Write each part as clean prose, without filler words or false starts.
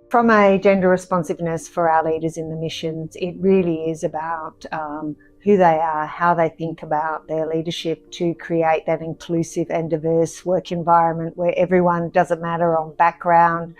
From a gender responsiveness for our leaders in the missions, it really is about who they are, how they think about their leadership to create that inclusive and diverse work environment where everyone, doesn't matter on background,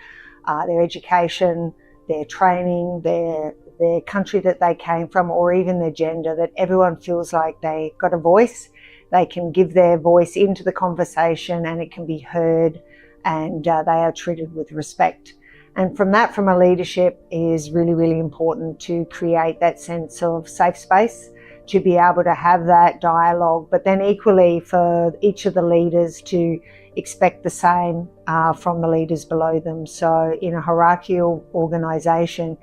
their education, their training, their country that they came from, or even their gender, that everyone feels like they got a voice. They can give their voice into the conversation and it can be heard, and they are treated with respect. And from a leadership is really, really important to create that sense of safe space, to be able to have that dialogue, but then equally for each of the leaders to expect the same from the leaders below them. So in a hierarchical organisation,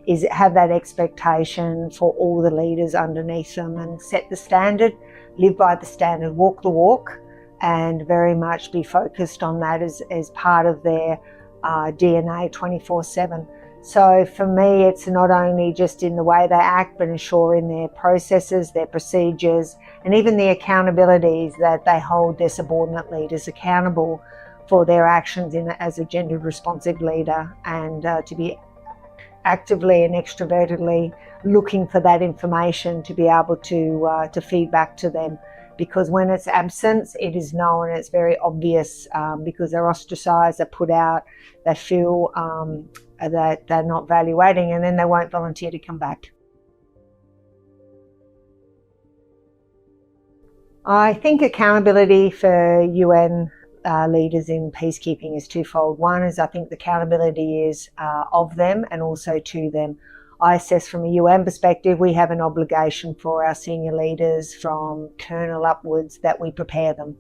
is have that expectation for all the leaders underneath them and set the standard, live by the standard, walk the walk, and very much be focused on that as part of their DNA 24/7. So for me, it's not only just in the way they act, but ensuring their processes, their procedures, and even the accountabilities, that they hold their subordinate leaders accountable for their actions as a gender responsive leader, and to be actively and extrovertedly looking for that information to be able to feed back to them. Because when it's absent, it is known, it's very obvious, because they're ostracised, they're put out, they feel that they're not valuating, and then they won't volunteer to come back. I think accountability for UN leaders in peacekeeping is twofold. One is, I think the accountability is of them and also to them. I assess from a UN perspective, we have an obligation for our senior leaders from colonel upwards that we prepare them.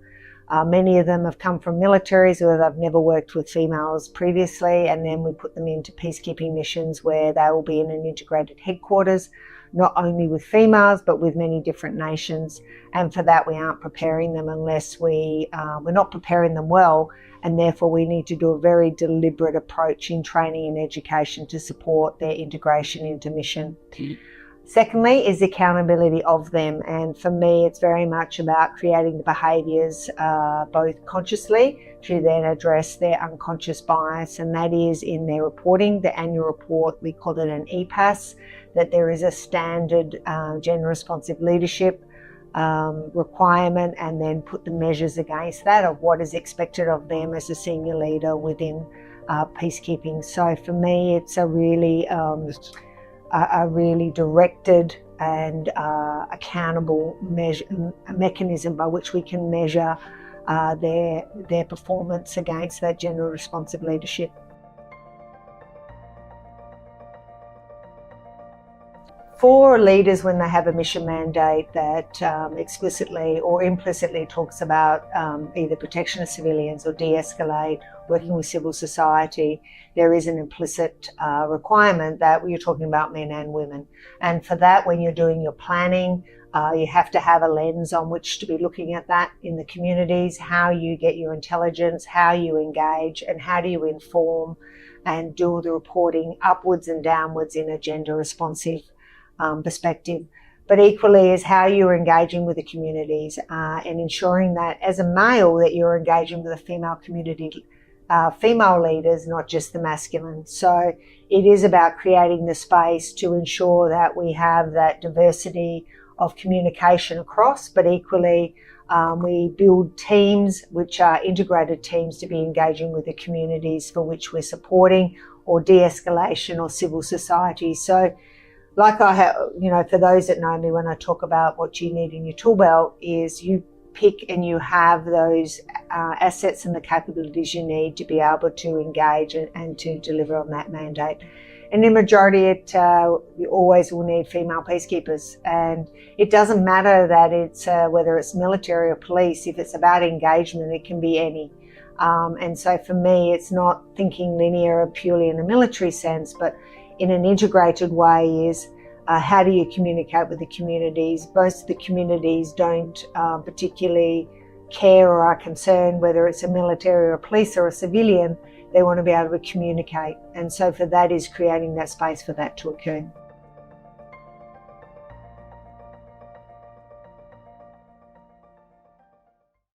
Many of them have come from militaries where they've never worked with females previously, and then we put them into peacekeeping missions where they will be in an integrated headquarters, not only with females but with many different nations. And for that, we aren't preparing them unless we're not preparing them well, and therefore we need to do a very deliberate approach in training and education to support their integration into mission. Secondly is accountability of them, and for me it's very much about creating the behaviours both consciously to then address their unconscious bias, and that is in their reporting, the annual report, we call it an EPAS, that there is a standard gender responsive leadership requirement, and then put the measures against that of what is expected of them as a senior leader within peacekeeping. So for me it's a really directed and accountable mechanism by which we can measure their performance against that gender responsive leadership. For leaders, when they have a mission mandate that explicitly or implicitly talks about either protection of civilians or de-escalate, working with civil society, there is an implicit requirement that you're talking about men and women. And for that, when you're doing your planning, you have to have a lens on which to be looking at that in the communities, how you get your intelligence, how you engage, and how do you inform and do the reporting upwards and downwards in a gender responsive perspective. But equally is how you're engaging with the communities and ensuring that as a male that you're engaging with the female community, female leaders, not just the masculine. So it is about creating the space to ensure that we have that diversity of communication across, but equally we build teams which are integrated teams to be engaging with the communities for which we're supporting, or de-escalation or civil society. So like I have, for those that know me, when I talk about what you need in your tool belt, is you pick and you have those assets and the capabilities you need to be able to engage and to deliver on that mandate. And in majority, you always will need female peacekeepers. And it doesn't matter that it's whether it's military or police. If it's about engagement, it can be any. And so for me, it's not thinking linear or purely in a military sense, but in an integrated way is how do you communicate with the communities? Most of the communities don't particularly care or are concerned whether it's a military or a police or a civilian. They want to be able to communicate. And so for that is creating that space for that to occur.